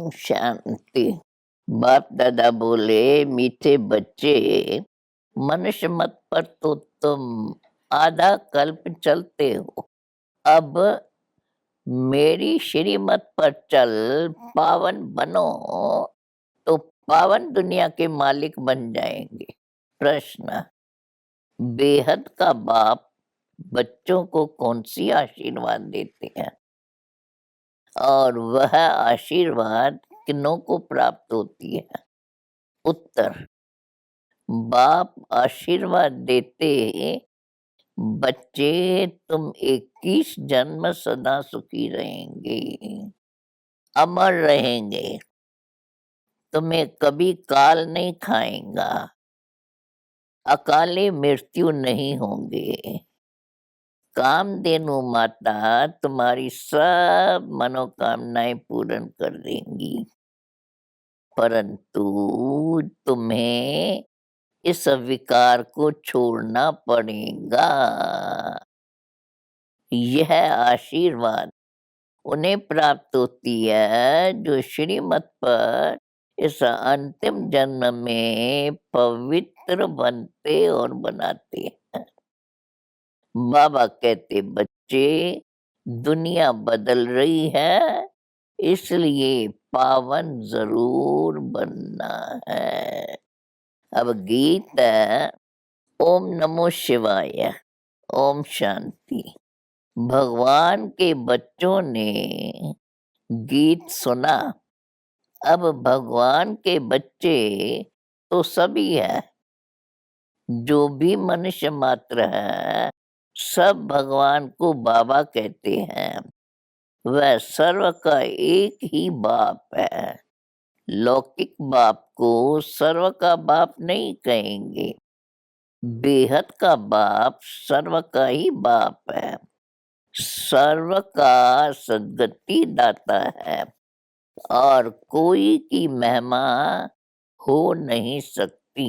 ओम शांति। बाप दादा बोले, मीठे बच्चे, मनुष्य मत पर तो तुम आधा कल्प चलते हो। अब मेरी श्रीमत पर चल, पावन बनो तो पावन दुनिया के मालिक बन जाएंगे। प्रश्न: बेहद का बाप बच्चों को कौन सी आशीर्वाद देते हैं और वह आशीर्वाद किन्हों को प्राप्त होती है? उत्तर: बाप आशीर्वाद देते, बच्चे तुम 21 जन्म सदा सुखी रहेंगे, अमर रहेंगे, तुम्हें कभी काल नहीं खाएगा, अकाले मृत्यु नहीं होंगे। कामधेनु माता तुम्हारी सब मनोकामनाएं पूर्ण कर देंगी, परंतु तुम्हें इस विकार को छोड़ना पड़ेगा। यह आशीर्वाद उन्हें प्राप्त होती है जो श्रीमत पर इस अंतिम जन्म में पवित्र बनते और बनाते हैं। बाबा कहते, बच्चे दुनिया बदल रही है, इसलिए पावन जरूर बनना है। अब गीत है, ओम नमो शिवाय। ओम शांति। भगवान के बच्चों ने गीत सुना। अब भगवान के बच्चे तो सभी है, जो भी मनुष्य मात्र है, सब भगवान को बाबा कहते हैं। वह सर्व का एक ही बाप है। लौकिक बाप को सर्व का बाप नहीं कहेंगे। बेहद का बाप सर्व का ही बाप है, सर्व का सद्गति दाता है और कोई की महिमा हो नहीं सकती।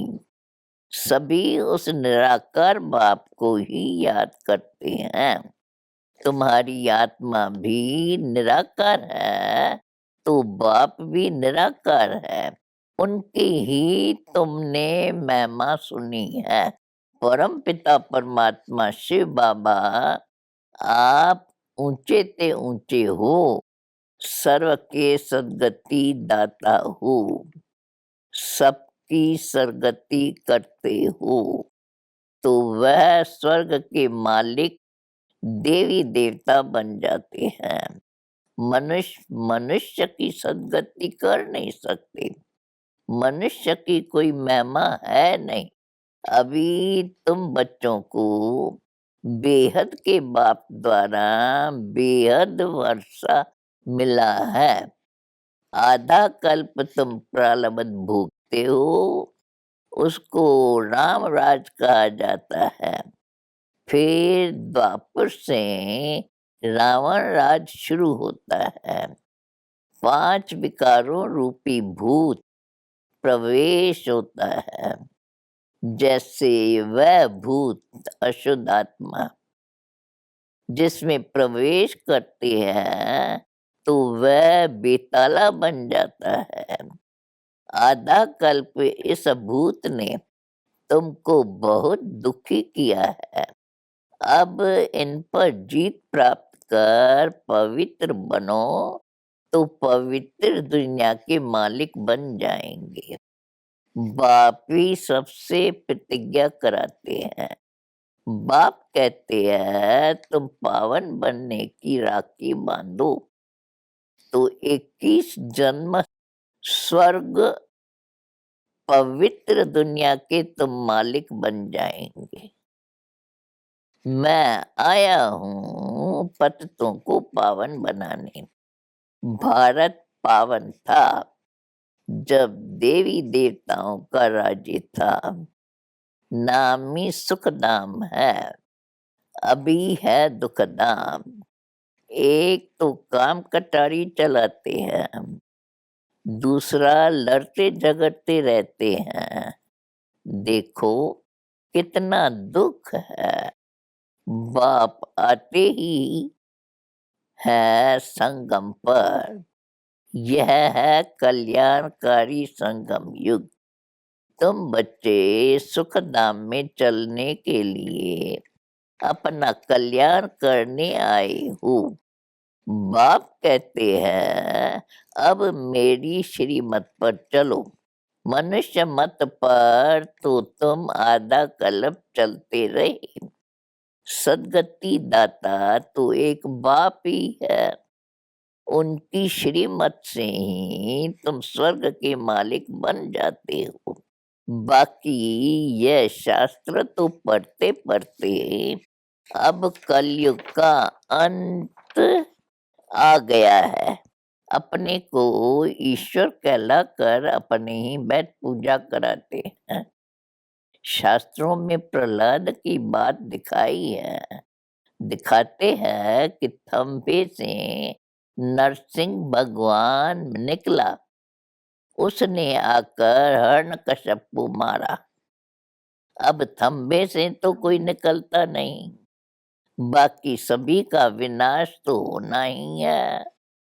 सभी उस निराकार बाप को ही याद करते हैं। तुम्हारी आत्मा भी निराकार है, तो बाप भी निराकार है। उनकी ही तुमने महिमा सुनी है। परम पिता परमात्मा शिव बाबा, आप ऊंचे ते ऊंचे हो, सर्व के सद्गति दाता हो, सबकी सरगति करते हो, तो वह स्वर्ग के मालिक देवी देवता बन जाते हैं। मनुष्य मनुष्य की सद्गति कर नहीं सकते। मनुष्य की कोई महिमा है नहीं। अभी तुम बच्चों को बेहद के बाप द्वारा बेहद वर्षा मिला है। आधा कल्प तुम प्रलब्ध भोगते हो, उसको राम राज कहा जाता है। फिर द्वापर से रावण राज शुरू होता है। 5 विकारों रूपी भूत प्रवेश होता है। जैसे वह भूत अशुद्ध आत्मा जिसमें प्रवेश करते हैं, तो वह बेताला बन जाता है। आधा कल्प इस भूत ने तुमको बहुत दुखी किया है। अब इन पर जीत प्राप्त कर पवित्र बनो, तो पवित्र दुनिया के मालिक बन जाएंगे। बाप ही सबसे प्रतिज्ञा कराते हैं। बाप कहते हैं, तुम पावन बनने की राखी बांधो, तो 21 जन्म स्वर्ग पवित्र दुनिया के तुम मालिक बन जाएंगे। मैं आया हूँ पतितों को पावन बनाने। भारत पावन था जब देवी देवताओं का राज्य था। नामी सुखधाम है, अभी है दुखधाम। एक तो काम कटारी चलाते हैं, दूसरा लड़ते झगड़ते रहते हैं। देखो कितना दुख है। बाप आते ही है संगम पर। यह है कल्याणकारी संगम युग। तुम बच्चे सुख धाम में चलने के लिए अपना कल्याण करने आए हो। बाप कहते हैं अब मेरी श्रीमत पर चलो। मनुष्य मत पर तो तुम आधा कल्प चलते रहे। सदगति दाता तो एक बाप ही है। उनकी श्रीमत से ही तुम स्वर्ग के मालिक बन जाते हो। बाकी यह शास्त्र तो पढ़ते पढ़ते अब कलयुग का अंत आ गया है। अपने को ईश्वर कहलाकर अपने ही बैठ पूजा कराते हैं। शास्त्रों में प्रहलाद की बात दिखाई है। दिखाते हैं कि थंबे से नरसिंह भगवान निकला। उसने आकर हिरण्यकश्यप मारा। अब थंबे से तो कोई निकलता नहीं। बाकी सभी का विनाश तो होना ही है।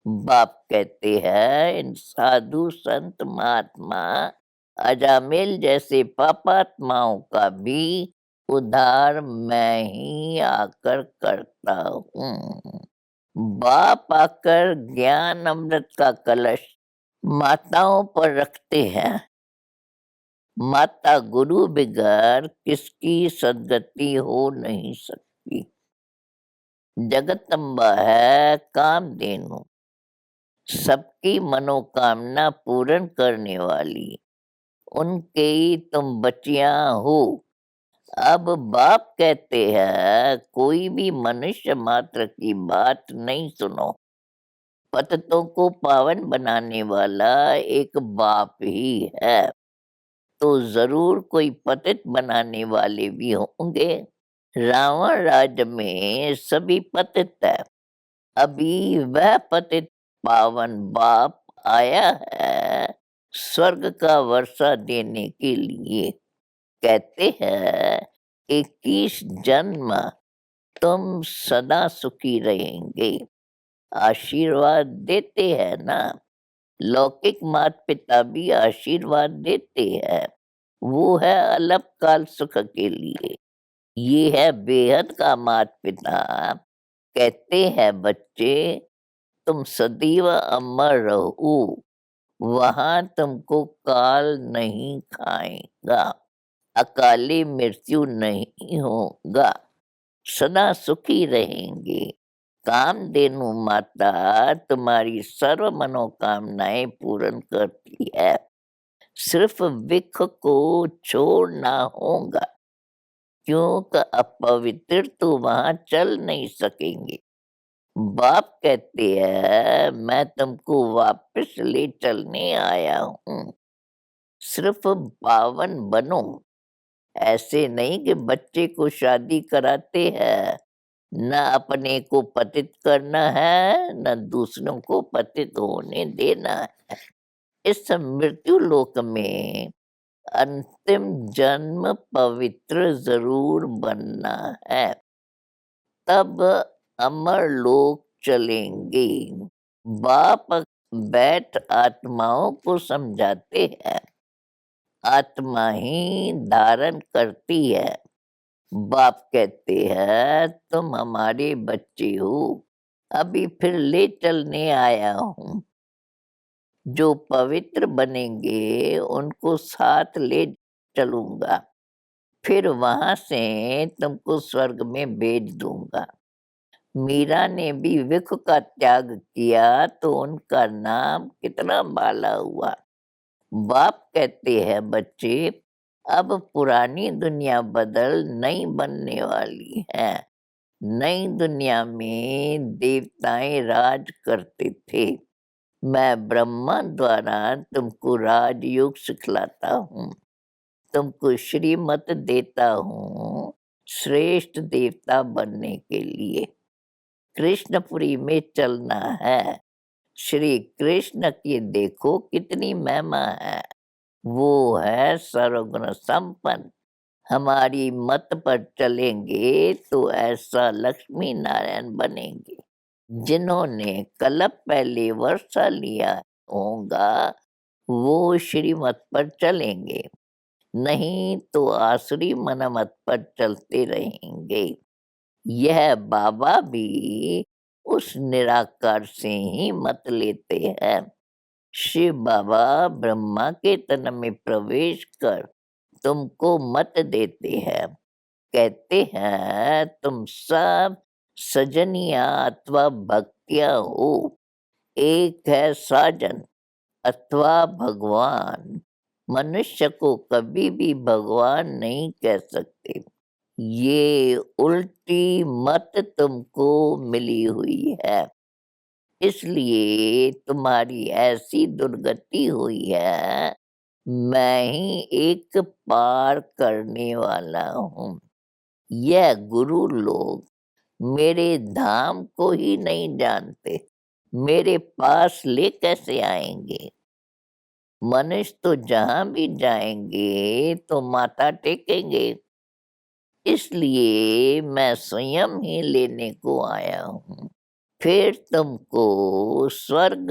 बाप कहते हैं इन साधु संत महात्मा अजामिल जैसे पापात्माओं का भी उद्धार मैं ही आकर करता हूँ। बाप आकर ज्ञान अमृत का कलश माताओं पर रखते हैं। माता गुरु बिगर किसकी सदगति हो नहीं सकती। जगदम्बा है कामधेनु, सबकी मनोकामना पूर्ण करने वाली। उनके ही तुम बच्चियां हो। अब बाप कहते हैं कोई भी मनुष्य मात्र की बात नहीं सुनो। पतितों को पावन बनाने वाला एक बाप ही है। तो जरूर कोई पतित बनाने वाले भी होंगे। रावण राज्य में सभी पतित है। अभी वह पतित पावन बाप आया है स्वर्ग का वर्षा देने के लिए। कहते हैं 21 जन्म तुम सदा सुखी रहेंगे। आशीर्वाद देते हैं ना। लौकिक माता पिता भी आशीर्वाद देते हैं। वो है अल्पकाल सुख के लिए। ये है बेहद का माता पिता। कहते हैं बच्चे तुम सदैव अमर रहो। वहां तुमको काल नहीं खाएगा। अकाली मृत्यु नहीं होगा। सदा सुखी रहेंगे। कामधेनु माता तुम्हारी सर्व मनोकामनाएं पूर्ण करती है। सिर्फ विख को छोड़ना होगा, क्योंकि अपवित्र तो वहां चल नहीं सकेंगे। बाप कहते हैं मैं तुमको वापस ले चलने आया हूँ। सिर्फ पावन बनो। ऐसे नहीं कि बच्चे को शादी कराते हैं, न अपने को पतित करना है न दूसरों को पतित होने देना है। इस मृत्यु लोक में अंतिम जन्म पवित्र जरूर बनना है। तब अमर लोक चलेंगे। बाप बैठ आत्माओं को समझाते हैं। आत्मा ही धारण करती है। बाप कहते हैं तुम हमारे बच्चे हो। अभी फिर ले चलने आया हूँ। जो पवित्र बनेंगे उनको साथ ले चलूंगा। फिर वहां से तुमको स्वर्ग में भेज दूंगा। मीरा ने भी विख का त्याग किया तो उनका नाम कितना बाला हुआ। बाप कहते हैं बच्चे अब पुरानी दुनिया बदल नई बनने वाली है। नई दुनिया में देवताएं राज करते थे। मैं ब्रह्मा द्वारा तुमको राजयोग सिखलाता हूँ। तुमको श्रीमत देता हूँ श्रेष्ठ देवता बनने के लिए। कृष्णपुरी में चलना है। श्री कृष्ण की देखो कितनी महिमा है। वो है सर्वगुण संपन्न। हमारी मत पर चलेंगे तो ऐसा लक्ष्मी नारायण बनेंगे। जिन्होंने कल्प पहले वर्षा लिया होगा वो श्रीमत पर चलेंगे, नहीं तो आसुरी मनमत पर चलते रहेंगे। यह बाबा भी उस निराकार से ही मत लेते हैं। शिव बाबा ब्रह्मा के तन में प्रवेश कर तुमको मत देते हैं। कहते हैं तुम सब सजनिया अथवा भक्तिया हो। एक है साजन अथवा भगवान। मनुष्य को कभी भी भगवान नहीं कह सकते। ये उल्टी मत तुमको मिली हुई है, इसलिए तुम्हारी ऐसी दुर्गति हुई है। मैं ही एक पार करने वाला हूँ। यह गुरु लोग मेरे धाम को ही नहीं जानते, मेरे पास ले कैसे आएंगे। मनुष्य तो जहाँ भी जाएंगे तो माथा टेकेंगे, इसलिए मैं स्वयं ही लेने को आया हूँ। फिर तुमको स्वर्ग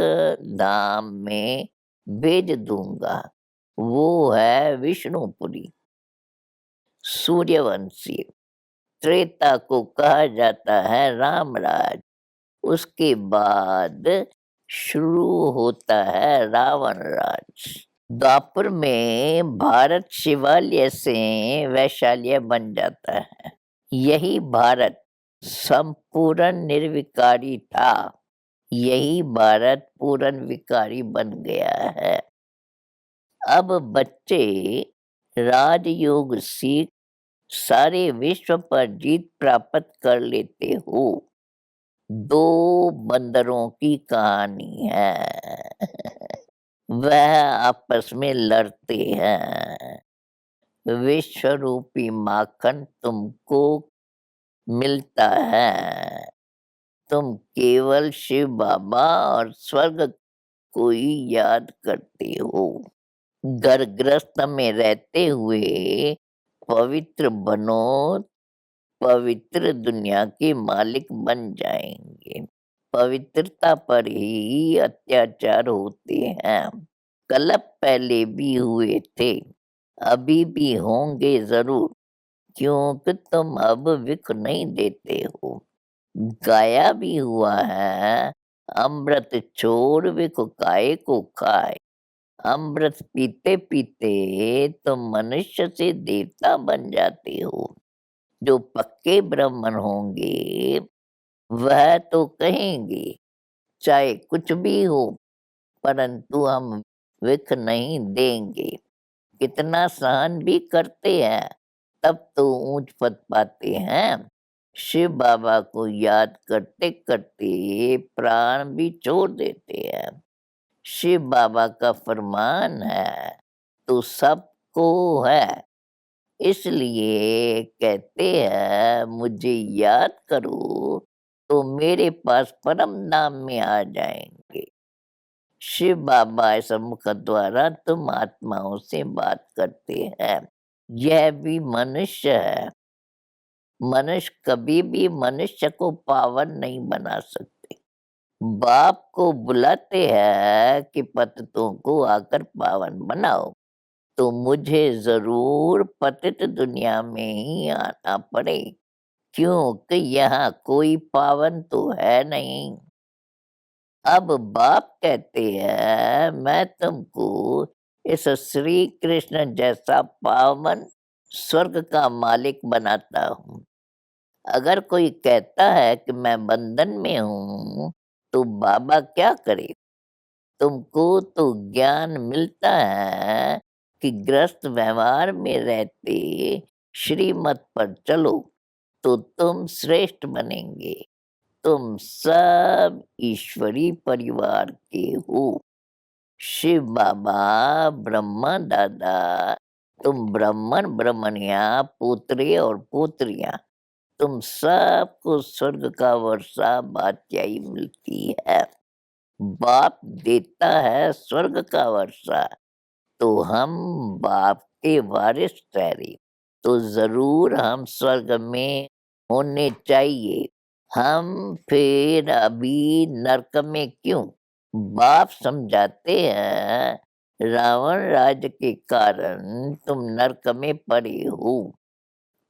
धाम में भेज दूंगा। वो है विष्णुपुरी। सूर्यवंशी त्रेता को कहा जाता है रामराज। उसके बाद शुरू होता है रावण राज। द्वापर में भारत शिवालय से वैशाल्य बन जाता है। यही भारत संपूर्ण निर्विकारी था, यही भारत पूर्ण विकारी बन गया है। अब बच्चे राजयोग सीख सारे विश्व पर जीत प्राप्त कर लेते हो। दो बंदरों की कहानी है। वह आपस में लड़ते हैं। विश्व रूपी माखन तुमको मिलता है। तुम केवल शिव बाबा और स्वर्ग को ही याद करते हो। घर गृहस्थ में रहते हुए पवित्र बनो, पवित्र दुनिया के मालिक बन जाएंगे। पवित्रता पर ही अत्याचार होते हैं। कलप पहले भी हुए थे, अभी भी होंगे जरूर, क्योंकि तुम अब विख नहीं देते हो। गाया भी हुआ है, अमृत छोड़ विख काय को खाए। अमृत पीते पीते तुम मनुष्य से देवता बन जाते हो। जो पक्के ब्राह्मण होंगे वह तो कहेंगे चाहे कुछ भी हो, परंतु हम विख नहीं देंगे। कितना सहन भी करते हैं, तब तो ऊंच पद पाते हैं। शिव बाबा को याद करते करते प्राण भी छोड़ देते हैं। शिव बाबा का फरमान है तो सबको है, इसलिए कहते हैं मुझे याद करो तो मेरे पास परम धाम में आ जाएंगे। शिव बाबा ऐसा मुख द्वारा तुम आत्माओं से बात करते हैं। यह भी मनुष्य है। मनुष्य कभी भी मनुष्य को पावन नहीं बना सकते। बाप को बुलाते हैं कि पतितों को आकर पावन बनाओ, तो मुझे जरूर पतित दुनिया में ही आना पड़े, क्योंकि यहाँ कोई पावन तो है नहीं। अब बाप कहते हैं मैं तुमको इस श्री कृष्ण जैसा पावन स्वर्ग का मालिक बनाता हूँ। अगर कोई कहता है कि मैं बंधन में हूँ तो बाबा क्या करे। तुमको तो ज्ञान मिलता है कि गृहस्थ व्यवहार में रहते श्रीमत पर चलो तो तुम श्रेष्ठ बनेंगे। तुम सब ईश्वरी परिवार के हो। शिव बाबा ब्रह्मा दादा, तुम ब्राह्मण ब्राह्मणिया पुत्रे और पुत्रियां, तुम सबको स्वर्ग का वर्षा बात्याई मिलती है। बाप देता है स्वर्ग का वर्षा, तो हम बाप के वारिस ठहरे तो जरूर हम स्वर्ग में होने चाहिए। हम फिर अभी नरक में क्यों? बाप समझाते हैं रावण राज्य के कारण तुम नरक में पड़े हो।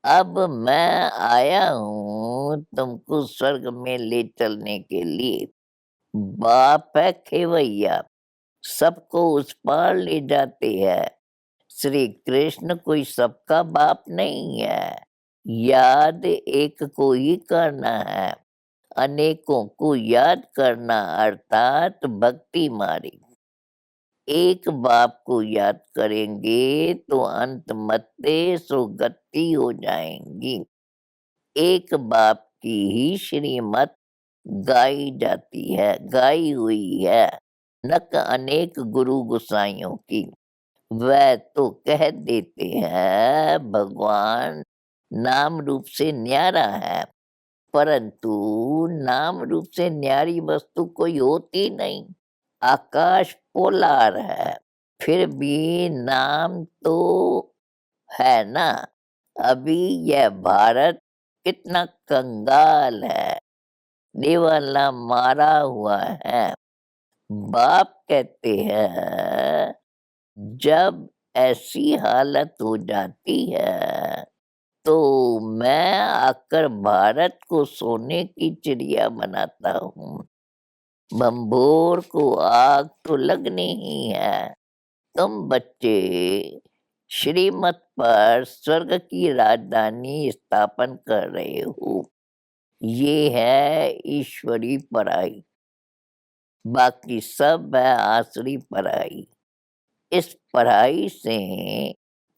अब मैं आया हूँ तुमको स्वर्ग में ले चलने के लिए। बाप है खेवैया, सबको उस पार ले जाते हैं। श्री कृष्ण कोई सबका बाप नहीं है। याद एक को ही करना है, अनेकों को याद करना अर्थात भक्ति मार्ग। एक बाप को याद करेंगे तो अंत मत्ते सुगति हो जाएंगी। एक बाप की ही श्रीमत गाई जाती है, गाई हुई है, नक अनेक गुरु गोसाइयों की। वह तो कह देते हैं भगवान नाम रूप से न्यारा है, परंतु नाम रूप से न्यारी वस्तु कोई होती नहीं। आकाश पोलार है, फिर भी नाम तो है ना। अभी यह भारत कितना कंगाल है, निवाला मारा हुआ है। बाप कहते हैं जब ऐसी हालत हो जाती है तो मैं आकर भारत को सोने की चिड़िया बनाता हूँ। बम्भोर को आग तो लगनी ही है। तुम बच्चे श्रीमत पर स्वर्ग की राजधानी स्थापन कर रहे हो। ये है ईश्वरी पढ़ाई, बाकी सब है आसुरी पढ़ाई। इस पढ़ाई से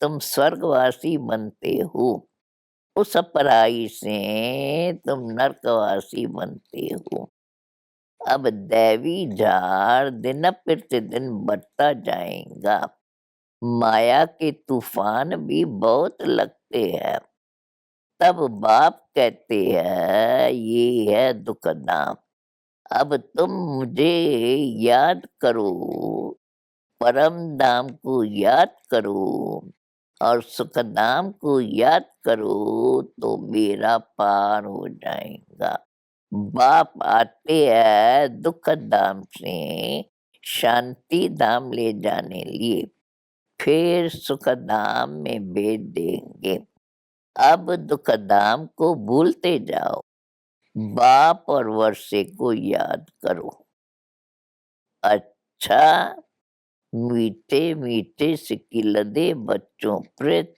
तुम स्वर्गवासी बनते हो, उस पढ़ाई से तुम नरकवासी बनते हो। अब दैवी झाड़ दिन प्रतिदिन बढ़ता जाएगा। माया के तूफान भी बहुत लगते हैं। तब बाप कहते हैं ये है दुख धाम। अब तुम मुझे याद करो, परम धाम को याद करो और सुख धाम को याद करो तो बेड़ा पार हो जाएगा। बाप आते हैं दुख धाम से शांति धाम ले जाने लिए, फिर सुख धाम में भेज देंगे। अब दुख धाम को भूलते जाओ, बाप और वर्षे को याद करो। अच्छा, मीठे मीठे सिकिलदे बच्चों प्रेत,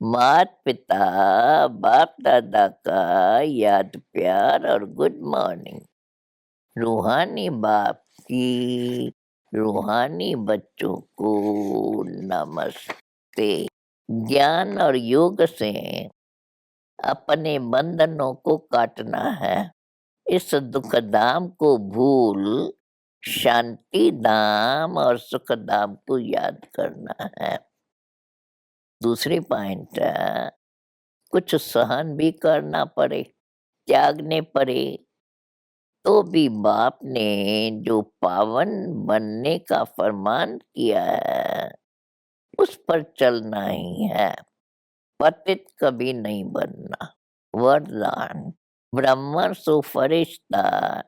मात पिता बाप दादा का याद प्यार और गुड मॉर्निंग। रूहानी बाप की रूहानी बच्चों को नमस्ते। ज्ञान और योग से अपने बंधनों को काटना है। इस दुख धाम को भूल शांति धाम और सुख धाम को याद करना है। दूसरी पॉइंट है, कुछ सहन भी करना पड़े, त्यागने पड़े, तो भी बाप ने जो पावन बनने का फरमान किया है उस पर चलना ही है, पतित कभी नहीं बनना। वरदान, ब्राह्मण सो फरिश्ता,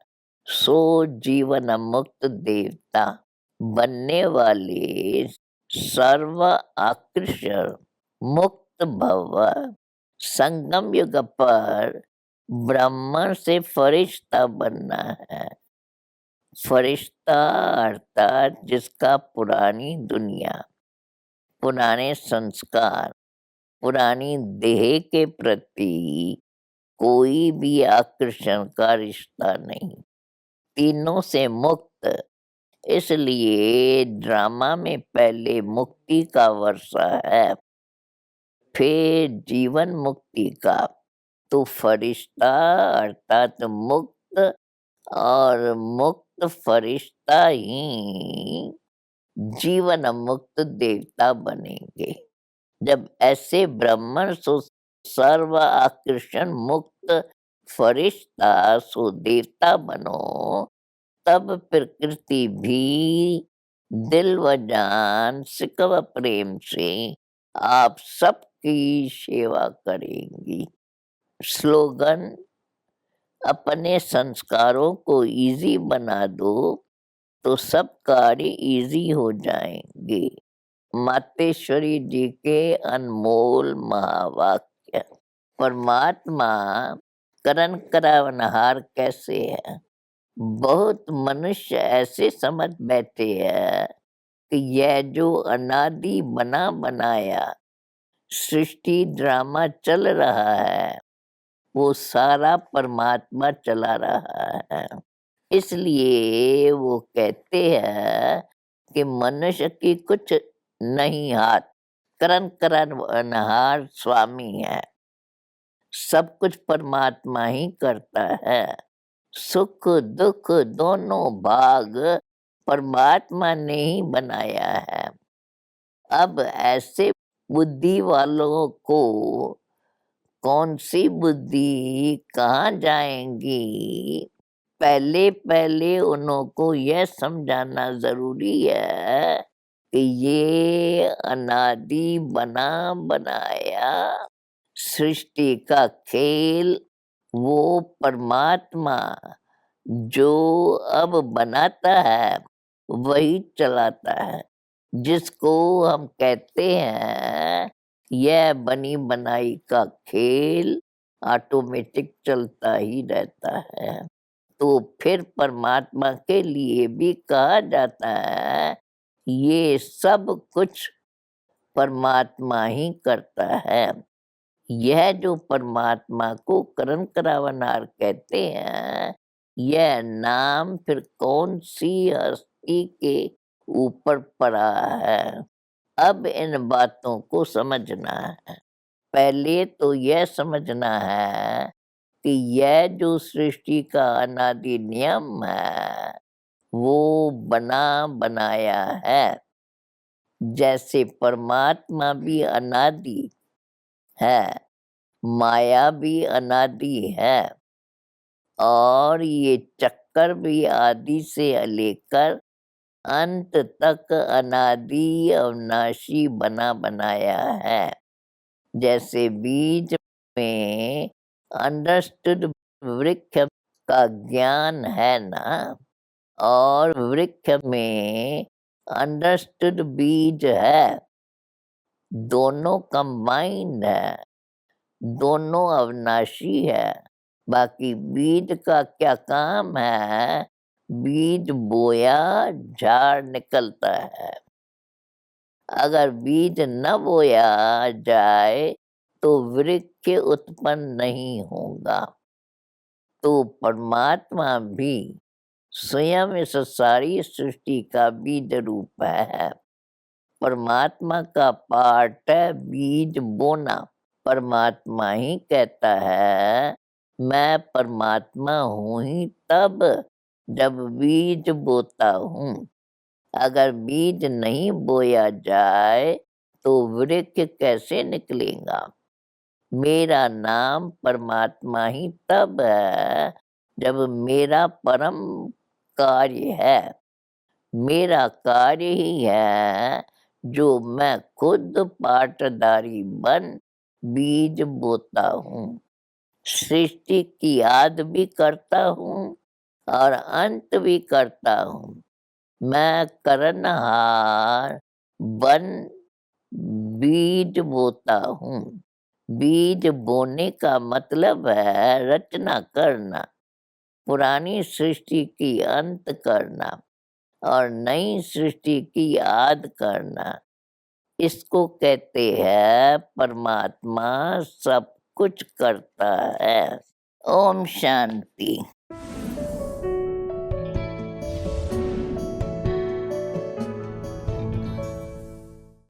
सो जीवन मुक्त देवता। बनने वाले सर्व आकृष्ण मुक्त भव। संगम युग पर ब्राह्मण से फरिश्ता बनना है। फरिश्ता अर्थात जिसका पुरानी दुनिया, पुराने संस्कार, पुरानी देह के प्रति कोई भी आकर्षण का रिश्ता नहीं, तीनों से मुक्त। इसलिए ड्रामा में पहले मुक्ति का वर्षा है, फिर जीवन मुक्ति का। तो फरिश्ता अर्थात मुक्त और मुक्त फरिश्ता ही जीवन मुक्त देवता बनेंगे। जब ऐसे ब्राह्मण सो सर्व आकर्षण मुक्त फरिश्ता सो देवता बनो, तब प्रकृति भी दिल व जान सिकव प्रेम से आप सबकी सेवा करेंगी। स्लोगन, अपने संस्कारों को इजी बना दो तो सब कार्य इजी हो जाएंगे। मातेश्वरी जी के अनमोल महावाक्य। परमात्मा करण करावनहार कैसे है? बहुत मनुष्य ऐसे समझ बैठे हैं कि यह जो अनादि बना बनाया सृष्टि ड्रामा चल रहा है वो सारा परमात्मा चला रहा है। इसलिए वो कहते हैं कि मनुष्य की कुछ नहीं हाथ, करण करनहार स्वामी है। सब कुछ परमात्मा ही करता है। सुख दुख दोनों भाग परमात्मा ने ही बनाया है। अब ऐसे बुद्धि वालों को कौन सी बुद्धि कहाँ जाएंगी? पहले पहले उनको यह समझाना ज़रूरी है कि ये अनादि बना बनाया सृष्टि का खेल वो परमात्मा जो अब बनाता है वही चलाता है। जिसको हम कहते हैं यह बनी बनाई का खेल ऑटोमेटिक चलता ही रहता है। तो फिर परमात्मा के लिए भी कहा जाता है ये सब कुछ परमात्मा ही करता है। यह जो परमात्मा को करण करावनार कहते हैं यह नाम फिर कौन सी हस्ती के ऊपर पड़ा है? अब इन बातों को समझना है। पहले तो यह समझना है कि यह जो सृष्टि का अनादि नियम है वो बना बनाया है। जैसे परमात्मा भी अनादि है, माया भी अनादि है और ये चक्कर भी आदि से लेकर अंत तक अनादि अविनाशी बना बनाया है। जैसे बीज में अंडरस्टूड वृक्ष का ज्ञान है ना, और वृक्ष में अंडरस्टूड बीज है। दोनों कंबाइंड है, दोनों अविनाशी है। बाकी बीज का क्या काम है? बीज बोया झाड़ निकलता है। अगर बीज न बोया जाए तो वृक्ष उत्पन्न नहीं होगा। तो परमात्मा भी स्वयं इस सारी सृष्टि का बीज रूप है। परमात्मा का पार्ट है बीज बोना। परमात्मा ही कहता है मैं परमात्मा हूँ ही तब जब बीज बोता हूँ। अगर बीज नहीं बोया जाए तो वृक्ष कैसे निकलेगा? मेरा नाम परमात्मा ही तब है जब मेरा परम कार्य है। मेरा कार्य ही है जो मैं खुद पाटदारी बन बीज बोता हूँ। सृष्टि की आद भी करता हूँ और अंत भी करता हूँ। मैं करनहार बन बीज बोता हूँ। बीज बोने का मतलब है रचना करना, पुरानी सृष्टि की अंत करना और नई सृष्टि की आद करना। इसको कहते हैं परमात्मा सब कुछ करता है। ओम शांति।